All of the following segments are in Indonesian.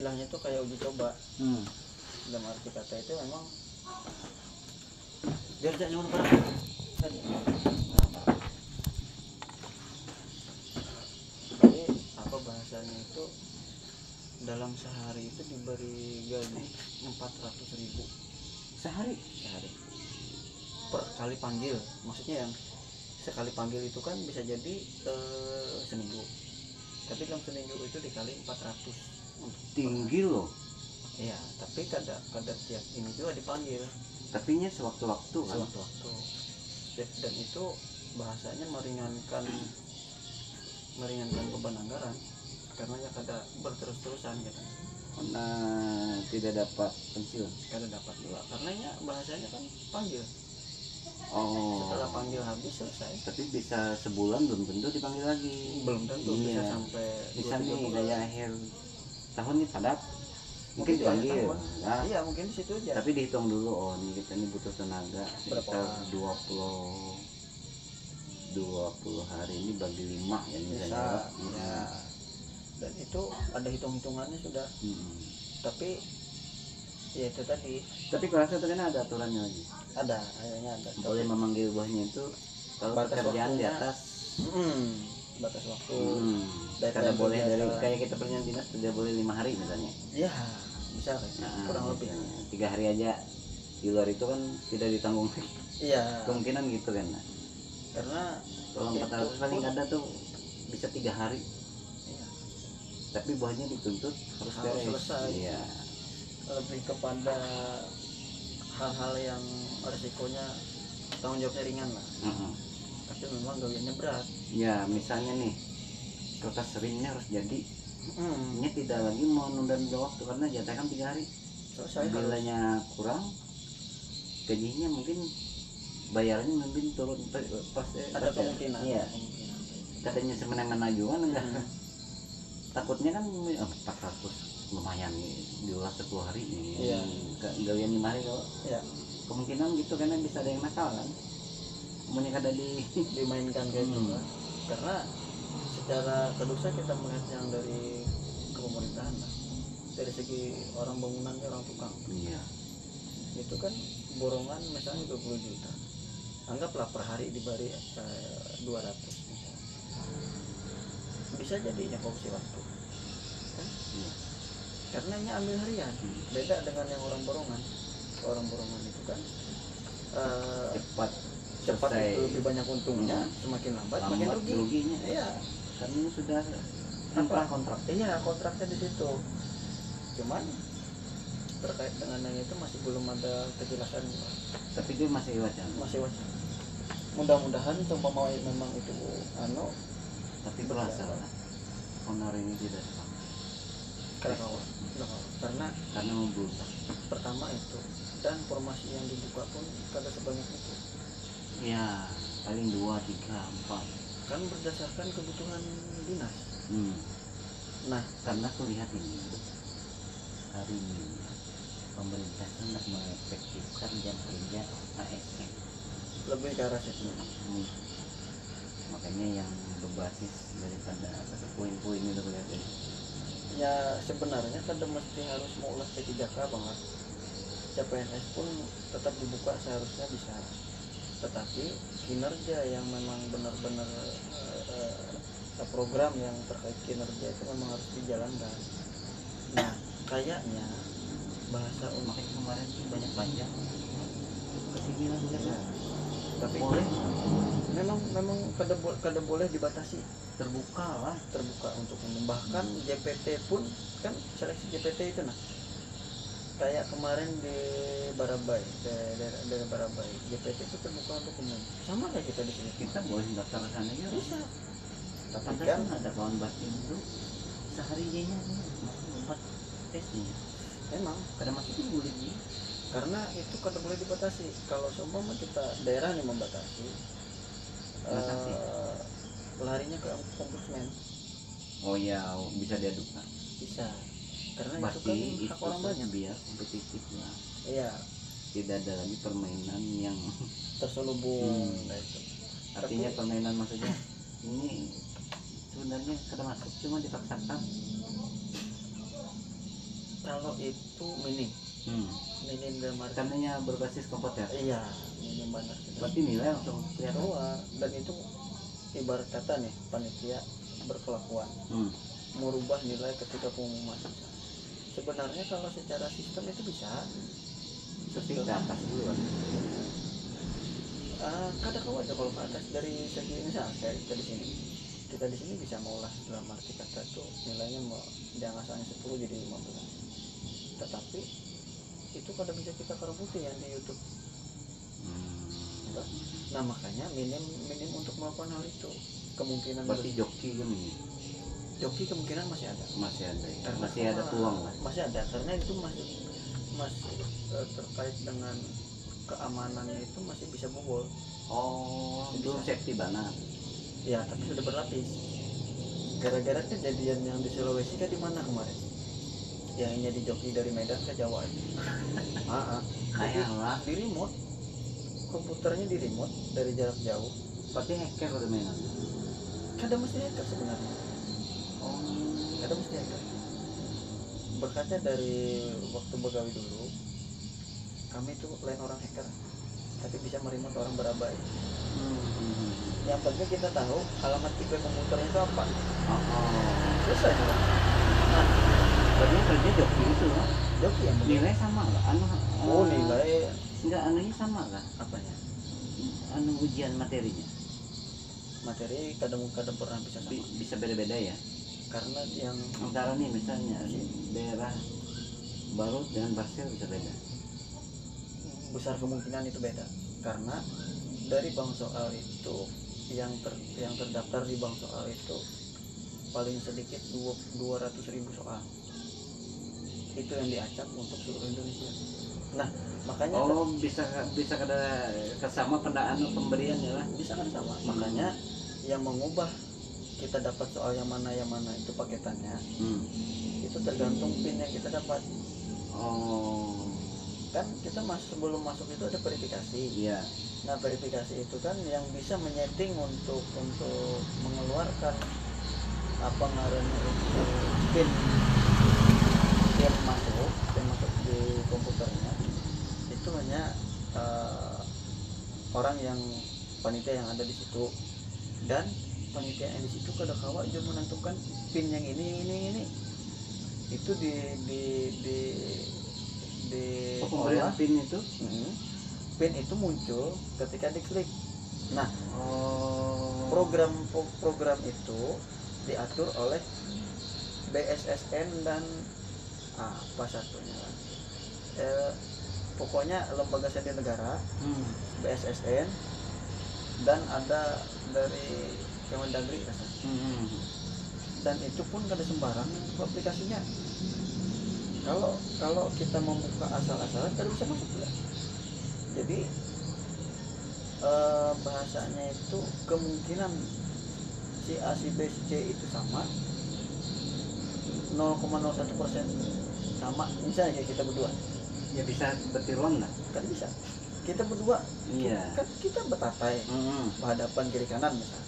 bilangnya tuh kayak uji coba. Dalam arti kata itu memang Biar jangan nyuruh barang. jadi apa bahasanya itu dalam sehari itu diberi gaji 400.000 Sehari. per kali panggil. Maksudnya yang sekali panggil itu kan bisa jadi seminggu, tapi dalam seminggu itu dikali 400 untuk Tinggi loh. iya, tapi kada tiap ini juga dipanggil Tapi nya sewaktu-waktu kan. sewaktu-waktu. Dan itu bahasanya meringankan beban anggaran karena ya kada berterus-terusan gitu. Karena tidak dapat pensiun. Kada dapat juga karena ya bahasanya kan panggil. Oh. Setelah panggil habis selesai. Tapi bisa sebulan belum tentu dipanggil lagi. Belum tentu Iya. bisa sampai Bisa 2-3 nih bulan. daya akhir tahun nih padat. Mungkin di akhir dipanggil. tahun. Nah, Iya mungkin di situ aja. tapi dihitung dulu, oh nih kita ini butuh tenaga Berapa sekitar orang? 20 hari ini bagi 5 ya Bisa misalnya. ya. Dan itu ada hitung-hitungannya sudah. Tapi ya itu tadi Tapi kalau rasa ternyata ada aturannya lagi. ada kayaknya ada. Boleh memanggil buahnya itu kalau Batas pekerjaan di waktunya. atas. Batas waktu. Kada boleh dari kegiatan. kayak kita perjanjian dinas tidak boleh 5 hari misalnya. Ya bisa kan? Nah, Kurang lebih. misalnya 3 hari aja di luar itu kan tidak ditanggung. Iya. Kemungkinan gitu kan. Nah. Karena Kalau itu 400 paling ada tuh bisa 3 hari. iya, Tapi buahnya dituntut harus harus beres. selesai. Iya. lebih kepada hal-hal yang resikonya tanggung jawabnya ringan lah. Tapi memang gawiannya berat. Ya misalnya nih kertas seringnya harus jadi. Hmm. Ini tidak lagi mau nunda-nunda waktu karena jatah kan 3 hari. Selesai harus. Bilanya kurang, gajinya mungkin bayarannya mungkin turun pas Ada kemungkinan. Iya. Kemungkinan. Katanya semena-mena juga enggak. Takutnya kan 400 lumayan nih diolah 10 hari nih. Iya. Gawian 5 hari kalau Ya kemungkinan gitu karena bisa ada yang nakal kan. Kemudian kada dimainkan kayak gitu kan. Karena secara kedua kita melihat yang dari kepemerintahan lah. Dari segi orang bangunannya, orang tukang. Iya. Itu kan borongan misalnya 20 juta. Anggaplah per hari diberi 200 misalnya. Bisa jadinya korupsi waktu kan? Iya. Karena ini ambil harian. Beda dengan yang orang borongan. Orang borongan itu kan cepat selesai. itu lebih banyak untungnya, semakin lambat makin rugi. Ruginya. Iya, Karena ini sudah tanpa kontrak. iya kontraknya di situ. Cuman terkait dengan yang itu masih belum ada kejelasan, Tapi dia masih wacana. masih wacana. Mudah-mudahan mau memang itu Tapi berasa lah honor ini tidak sepakat. karena membludak. pertama itu dan formasi yang dibuka pun kada sebanyak itu. Ya paling 2, 3, 4. Kan berdasarkan kebutuhan dinas. Nah, Karena aku lihat ini hari ini pemerintah hendak mengefektifkan jam kerja ASN. lebih ke arah situ. Makanya yang berbasis daripada poin-poin itu kelihatan. Ya sebenarnya kada mesti harus mengulas P3K banget. CPNS pun tetap dibuka seharusnya bisa. Tetapi kinerja yang memang benar-benar program yang terkait kinerja itu memang harus dijalankan. Nah, kayaknya bahasa Makanya kemarin sih banyak pajak kesibilan ya, tapi boleh memang kada boleh dibatasi, terbuka lah. terbuka untuk umum. Bahkan JPT pun kan seleksi JPT itu kayak kemarin di Barabai, daerah Barabai, JPT itu terbuka untuk umum. Sama kayak kita di sini. Kita boleh daftar ke sana ya. Bisa. Tapi Tapi kan kan ada kawan batin itu sehari jadinya 4 tesnya. memang Kadang masuk itu boleh nih. karena itu kada boleh dibatasi. Kalau seumpama kita daerah nih membatasi, Batasi. larinya ke ombudsman Oh ya bisa diaduk kan. bisa. Karena Berarti itu kan hak orang banyak. biar kompetitif lah. Iya, Tidak ada lagi permainan yang terselubung. Nah, itu. artinya Tapi- permainan maksudnya ini sebenarnya kada masuk cuma dipaksakan. kalau itu minim dalam arti Karenanya berbasis komputer. iya minim banget. Berarti nilai langsung kelihatan. Keluar, dan itu ibarat kata nih panitia berkelakuan merubah nilai ketika pengumuman. Sebenarnya kalau secara sistem itu bisa Tapi ke atas dulu kan. kadang aja kalau ke atas dari segi misal kayak kita di sini bisa mengolah dalam arti kata tuh nilainya jangan asalnya 10 jadi 15, tetapi itu kadang bisa kita kerebuti yang di YouTube. Nah makanya minim untuk melakukan hal itu. Kemungkinan Berarti joki kan ini joki kemungkinan masih ada karena masih ada peluang lah. masih ada karena itu masih terkait dengan keamanannya itu masih bisa bobol. Belum safety banget. Ya tapi sudah berlapis. Gara-gara kejadian yang di Sulawesi kan di mana kemarin? Yang ini di joki dari Medan ke Jawa. Kayaklah. Di remote, komputernya di remote dari jarak jauh. Berarti hacker udah mainan. Kadang mesti hacker sebenarnya. Kadang mesti hacker. Berkaca dari waktu begawi dulu, kami tuh lain orang hacker, tapi bisa meremote orang berabai. Yang penting kita tahu alamat IP komputernya itu apa. Selesai sudah. Nah, Berarti kerja joki itu loh. joki yang benar. Nilai sama nggak? Nilai Nggak, anunya sama nggak? apanya? Ujian materinya Materi kadang-kadang pernah bisa sama. bisa beda-beda ya. Karena yang Antara nih misalnya daerah Barut dengan Barsil bisa beda. besar kemungkinan itu beda. Karena dari bank soal itu yang terdaftar di bank soal itu paling sedikit 200.000 soal. Itu yang diacak untuk seluruh Indonesia. Nah makanya bisa ada kesama pemberian ya lah. bisa kan sama. Makanya yang mengubah kita dapat soal yang mana itu paketannya itu tergantung pin yang kita dapat. Kan kita sebelum masuk itu ada verifikasi. Iya. Nah verifikasi itu kan yang bisa menyeting untuk mengeluarkan apa ngarannya itu pin yang masuk di komputernya itu hanya orang yang panitia yang ada di situ, dan panitia yang di situ kadang-kala juga menentukan pin yang ini itu di Pemberian pin itu pin itu muncul ketika diklik. Nah program itu diatur oleh BSSN dan apa satunya pokoknya lembaga sandi negara, BSSN, dan ada dari Kemendagri rasanya. Dan itu pun kada sembarang aplikasinya. Kalau kita membuka asal-asalan kada bisa masuk ya. Jadi bahasanya itu kemungkinan si A, si B, si C itu sama 0,01% sama. Misalnya kayak kita berdua ya bisa bertiruan lah. kan bisa kita berdua kan kita bertatai berhadapan kiri kanan misalnya,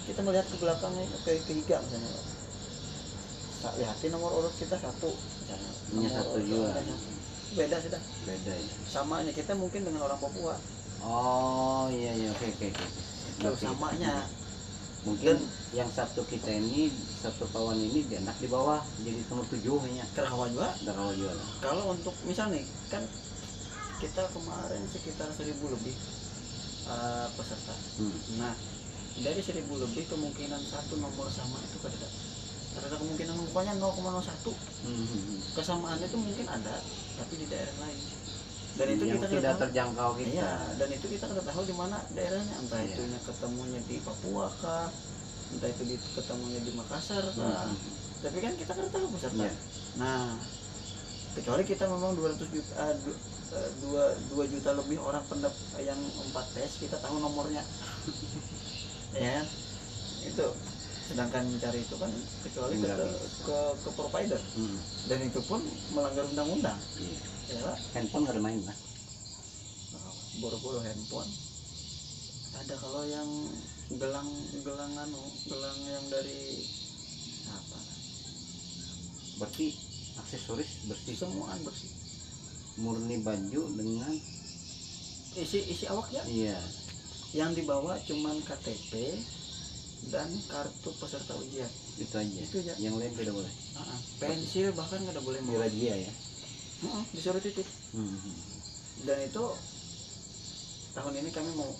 kita melihat ke belakangnya ke higa misalnya, tak lihatin nomor urut kita satu misalnya, Punya satu juga. Beda sudah Beda ya. samanya kita mungkin dengan orang Papua. Iya oke. Tuh, samanya Mungkin yang satu kita ini, satu kawan ini enak di bawah, jadi nomor 7 kayaknya. Kerawa juga. Kerawa juga lah. Kalau untuk misal nih kan kita kemarin sekitar 1.000 lebih peserta. Nah dari 1.000 lebih kemungkinan satu nomor sama itu ada kemungkinan pokoknya 0,01. Kesamaan itu mungkin ada tapi di daerah lain, dan itu yang kita tidak tahu, terjangkau kita. iya, dan itu kita sudah tahu di mana daerahnya, entah Iya. itunya ketemunya di Papua kah, entah itu ketemunya di Makassar kah. Tapi kan kita kan tahu peserta. Iya. Nah kecuali kita memang 200 juta 2 juta lebih orang yang 4 tes kita tahu nomornya. Ya itu, sedangkan mencari itu kan kecuali ke provider, dan itu pun melanggar undang-undang. Ya, Handphone nggak ada main lah. boro-boro handphone ada. Kalau yang gelang yang dari apa, Berarti aksesoris bersih, semuaan bersih, murni baju dengan isi awaknya. iya Yang dibawa cuman KTP dan kartu peserta ujian. itu aja. Itu aja. Yang lain tidak boleh. Pensil bahkan nggak ada boleh bawa. Dirazia ya. Disuruh titip. Dan itu tahun ini kami mau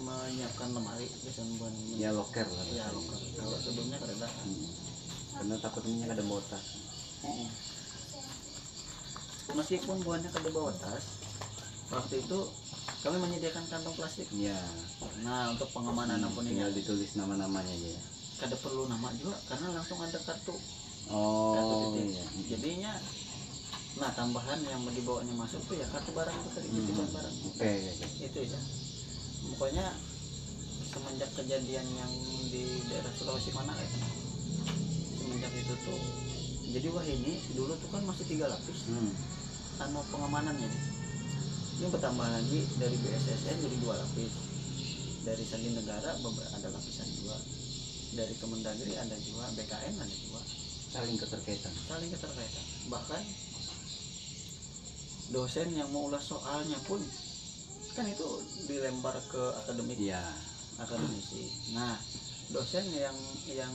menyiapkan lemari biasanya buat Ya loker lah. ya loker. Kalau sebelumnya ada. Karena takutnya ada bawa tas. Meskipun buahnya kada bawa tas, waktu itu kami menyediakan kantong plastik. Iya. Nah, untuk pengamanan pun ini tinggal ditulis nama-namanya aja ya. kada perlu nama juga karena langsung ada kartu. Oh Kartu titip. iya. Jadinya nah tambahan yang mau dibawanya masuk tuh ya kartu barang itu tadi titipan barang. Oke. Itu ya. Pokoknya semenjak kejadian yang di daerah Sulawesi mana itu. Semenjak itu tuh jadi wah ini dulu tuh kan masih 3 lapis. Anu pengamanannya. Ini bertambah lagi dari BSSN jadi 2 lapis. Dari Sandi Negara ada lapisan 2. Dari Kemendagri ada 2, BKN ada 2. Saling keterkaitan. Bahkan dosen yang mau ulas soalnya pun kan itu dilempar ke akademik. Iya. Akademisi. Nah, dosen yang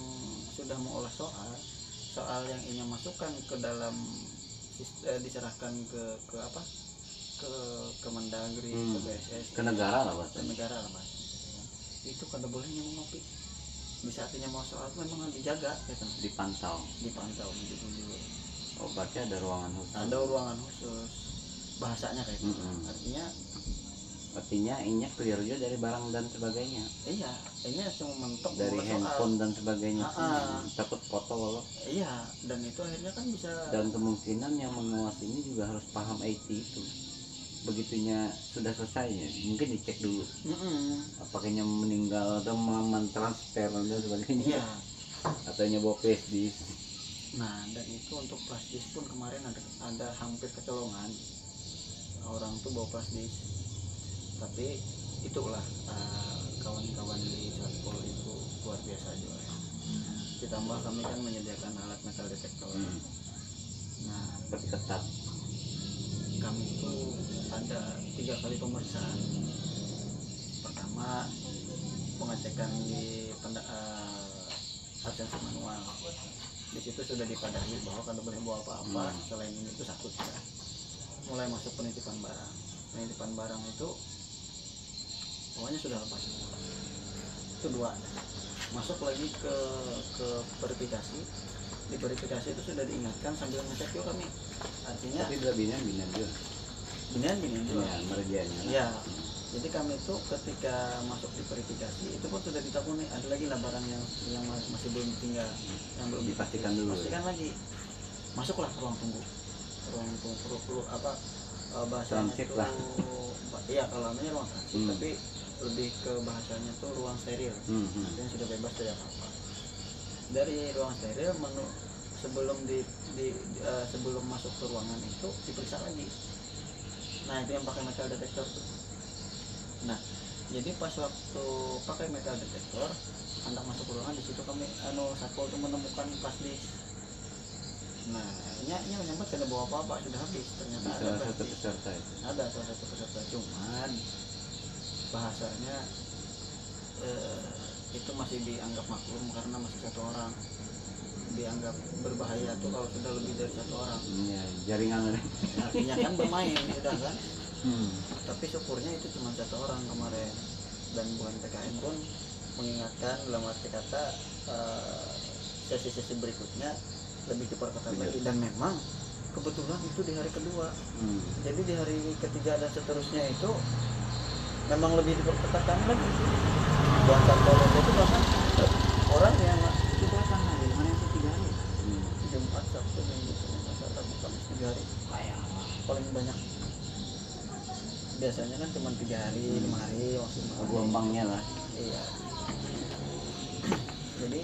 sudah mau ulas soal yang ingin masukkan ke dalam diserahkan ke apa? Ke Kemendagri, ke BSS, ke negara lah Pak. ke negara lah Mas. Itu kada boleh minum kopi. Di saatnya mau soal itu memang harus dijaga gitu. Dipantau Dulu. Oh berarti ada ruangan khusus. Ada ruangan khusus. Bahasanya kayak gitu. Artinya ini clear juga dari barang dan sebagainya. Iya, ini cuma mentok Dari handphone dan sebagainya. Takut foto loh. Iya, dan itu akhirnya kan bisa. Dan kemungkinan yang menguasai ini juga harus paham IT itu. Begitunya sudah selesai ya, mungkin dicek dulu. Apakahnya meninggal atau transfer dan sebagainya. Iya. Ataunya bawa flash disk. Nah, dan itu untuk flash disk pun kemarin ada hampir kecolongan. Orang tuh bawa flash disk. Tapi itulah kawan-kawan di Satpol itu luar biasa juga ya. Ditambah kami kan menyediakan alat metal detektor. Nah, Seperti ketat. kami itu ada 3 kali pemeriksaan. Pertama pengecekan di absensi manual. Di situ sudah dipadahi bahwa kada boleh bawa apa-apa selain ini itu satu ya. Mulai masuk penitipan barang. Penitipan barang itu pokoknya sudah lepas. Itu 2. Masuk lagi ke verifikasi. Di verifikasi itu sudah diingatkan sambil ngecek juga kami. Artinya Tapi udah binan juga. Binan juga. Iya, merjanya. Iya. Jadi kami itu ketika masuk di verifikasi itu pun sudah ditakuni ada lagi lah barang yang masih belum tinggal, yang belum Dipastikan dulu. Pastikan lagi. Masuklah ke ruang tunggu. Perlu apa bahasanya Transit itu lah. Iya, kalau namanya ruang transit, tapi lebih ke bahasanya tuh ruang steril. Artinya sudah bebas dari apa-apa. Dari ruang steril sebelum sebelum masuk ke ruangan itu diperiksa lagi. Nah, itu yang pakai metal detektor tuh. Nah, jadi pas waktu pakai metal detektor hendak masuk ke ruangan, di situ kami Satpol itu menemukan flash disk. Nah, ini menyebut tidak bawa apa-apa, sudah habis. Ternyata ada salah satu peserta itu. Ada salah satu peserta, cuman bahasanya itu masih dianggap maklum karena masih 1 orang. Dianggap berbahaya tuh kalau sudah lebih dari 1 orang. Iya, jaringan. Artinya kan bermain sudah kan. Tapi syukurnya itu cuma 1 orang kemarin. Dan bukan PKN pun mengingatkan dalam arti kata sesi-sesi berikutnya lebih diperketat lagi. Dan memang kebetulan itu di hari kedua. Jadi di hari ketiga dan seterusnya itu memang lebih diperketatkan lagi. Buat Satpol itu bahkan orang yang di belakang hari, mana itu 3 hari. Jumat, Sabtu, Minggu, Senin, Selasa, Rabu, Kamis 3 hari. Paling banyak. Biasanya kan cuma 3 hari, 5 hari maksimal. Gelombangnya lah. Iya. Jadi